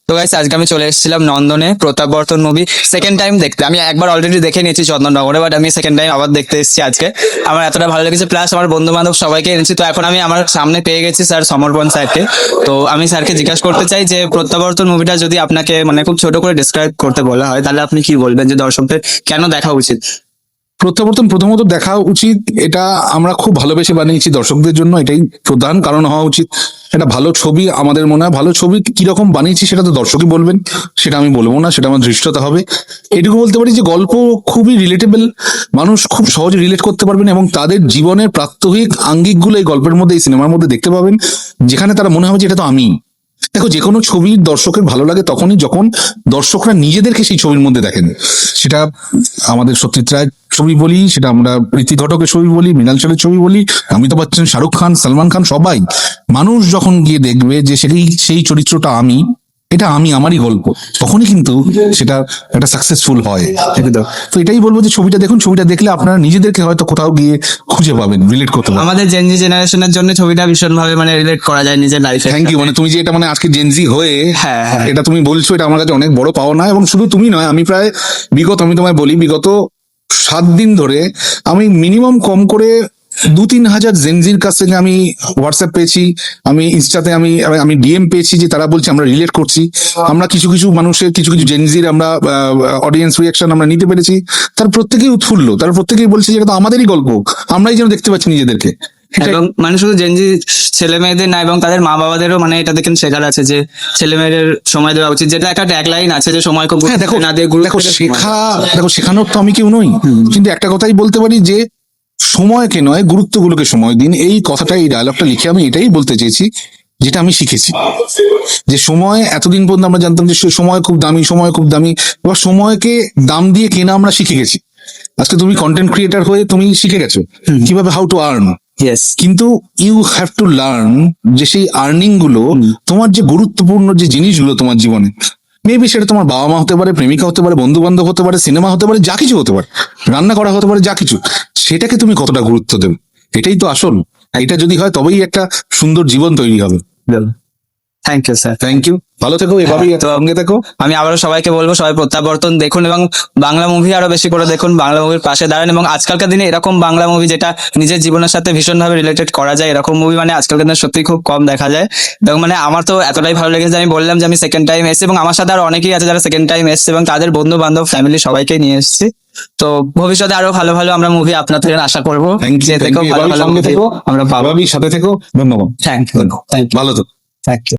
তো গাইস আজকে আমি চলে এসেছিলাম নন্দনে প্রতাপবর্তন মুভি সেকেন্ড টাইম দেখতে। আমি একবার অলরেডি দেখে নিয়েছি চন্দননগরে, বাট আমি সেকেন্ড টাইম আবার দেখতে এসেছি আজকে। আমার এতটা ভালো লেগেছে, প্লাস আমার বন্ধু বান্ধব সবাইকে এনেছি। তো এখন আমি আমার সামনে পেয়ে গেছি স্যার সমর্পণ স্যারকে। তো আমি স্যারকে জিজ্ঞাসা করতে চাই যে প্রত্যাবর্তন মুভিটা যদি আপনাকে মানে খুব ছোট করে ডিসক্রাইব করতে বলা হয়, তাহলে আপনি কি বলবেন যে দর্শকদের কেন দেখা উচিত? প্রত্যাবর্তন প্রথমত দেখা উচিত, এটা আমরা খুব ভালোবেসে বানিয়েছি দর্শকদের জন্য, এটাই প্রধান কারণ হওয়া উচিত। এটা ভালো ছবি, আমাদের মনে হয় ভালো ছবি কিরকম বানিয়েছি সেটা তো দর্শকই বলবেন, সেটা আমি বলবো না, সেটা আমার ধৃষ্টতা হবে। এটুকু বলতে পারি যে গল্প খুবই রিলেটেবল, মানুষ খুব সহজে রিলেট করতে পারবেন এবং তাদের জীবনের প্রাত্যহিক আঙ্গিকগুলো এই গল্পের মধ্যে, এই সিনেমার মধ্যে দেখতে পাবেন, যেখানে তারা মনে হবে যে এটা তো আমি। দেখো, যে কোনো ছবি দর্শকের ভালো লাগে তখনই যখন দর্শকরা নিজেদেরকে সেই ছবির মধ্যে দেখেন। সেটা আমাদের সত্যজিৎ রায়ের ছবি বলি, সেটা আমরা প্রীতি ঘটকের ছবি বলি, মৃণাল সেনের ছবি বলি, অমিতাভ বচ্চন, শাহরুখ খান, সালমান খান, সবাই, মানুষ যখন গিয়ে দেখবে যে সেই চরিত্রটা আমি, এটা আমি, আমারই গল্প, তখনই কিন্তু সেটা একটা সাকসেসফুল হয়। তো এটাই বলবো যে ছবিটা দেখুন, ছবিটা দেখলে আপনারা নিজেদেরকে হয়তো কোথাও গিয়ে খুঁজে পাবেন, রিলেট করতে পারবেন। আমাদের জেনজি জেনারেশনের জন্য ছবিটা ভীষণ ভাবে মানে রিলেট করা যায় নিজের লাইফে। Thank you. মানে তুমি যে এটা মানে আজকে জেনজি হয়ে হ্যাঁ, হ্যাঁ। এটা তুমি বলছো, এটা আমার কাছে অনেক বড় পাওনা। এবং শুধু তুমি নয়, আমি প্রায় আমি তোমায় বলি, বিগত 7 দিন ধরে আমি মিনিমাম কম করে 2-3 হাজার জেনজির কাছ থেকে আমি হোয়াটসঅ্যাপ পেয়েছি, আমি ইনস্টাতে আমি ডিএম পেয়েছি, যে তারা বলছে আমরা রিলেট করছি। আমরা কিছু কিছু মানুষের, কিছু কিছু জেনজির আমরা অডিয়েন্স রিয়াকশন আমরা নিতে পেরেছি। তার প্রত্যেকেই উৎফুল্ল, তারা প্রত্যেকেই বলছে যে এটা তো আমাদেরই গল্প, আমরাই যেন দেখতে পাচ্ছি নিজেদেরকে। এবং মানে শুধু জেনজি ছেলে মেয়েদের না, এবং তাদের মা বাবাদেরও মানে এটা দেখেন শেখার আছে যে ছেলে মেয়েদের সময় দেওয়া উচিত, যেটা একটা ট্যাগলাইন আছে যে সময় খুব হ্যাঁ, দেখো না দিয়ে গুরুত্ব দেখো দিয়ে সময়। দেখো, শেখানোর তো আমি কেউ নই, কিন্তু একটা কথাই বলতে পারি যে সময়কে নয়, গুরুত্বগুলোকে সময় দিন। এই কথাটা, এই ডায়লগটা লিখে আমি এটাই বলতে চেয়েছি, যেটা আমি শিখেছি। যে সময়, এতদিন পর্যন্ত আমরা জানতাম যে সময় খুব দামি, সময় খুব দামি, এবার সময়কে দাম দিয়ে কেনা আমরা শিখে গেছি। আজকে তুমি কন্টেন্ট ক্রিয়েটার হয়ে তুমি শিখে গেছো কিভাবে হাউ টু আর্ন। Yes. কিন্তু ইউ হ্যাভ টু লার্ন যে সেই আর্নিং গুলো, তোমার যে গুরুত্বপূর্ণ যে জিনিসগুলো তোমার জীবনে, মেবি সেটা তোমার বাবা মা হতে পারে, প্রেমিকা হতে পারে, বন্ধু বান্ধব হতে পারে, সিনেমা হতে পারে, যা কিছু হতে পারে, রান্না করা হতে পারে, যা কিছু, সেটাকে তুমি কতটা গুরুত্ব দেবে, এটাই তো আসল। এটা যদি হয় তবেই একটা সুন্দর জীবন তৈরি হবে। Thank you sir. Thank you, ভালো থেকো, এভাবেই তো সঙ্গে থেকো। আমি আবারও সবাইকে বলবো, সবাই প্রত্যাবর্তন দেখুন এবং বাংলা মুভি আরো বেশি করে দেখুন, বাংলা মুভির পাশে দাঁড়ান। এবং আজকালকার দিনে এরকম বাংলা মুভি যেটা নিজের জীবনের সাথে ভীষণ ভাবে রিলেটেড করা যায়, এরকম মুভি মানে আজকালকার দিনে সত্যি খুব কম দেখা যায়। এবং মানে আমার তো এতটাই ভালো লেগেছে, আমি বললাম যে আমি সেকেন্ড টাইম এসেছি, এবং আমার সাথে আরো অনেকেই আছে যারা সেকেন্ড টাইম এসেছে, এবং তাদের বন্ধু বান্ধব ফ্যামিলি সবাইকে নিয়ে এসেছি। তো ভবিষ্যতে আরো ভালো ভালো আমরা মুভি আপনার থেকে আশা করবো। থ্যাংক ইউ, ভালো ভালো সঙ্গে movie থেকো, আমরা পাবো। এভাবেই সাথে থেকো। ধন্যবাদ, থ্যাংক ইউ, ভালো তো। Thank you.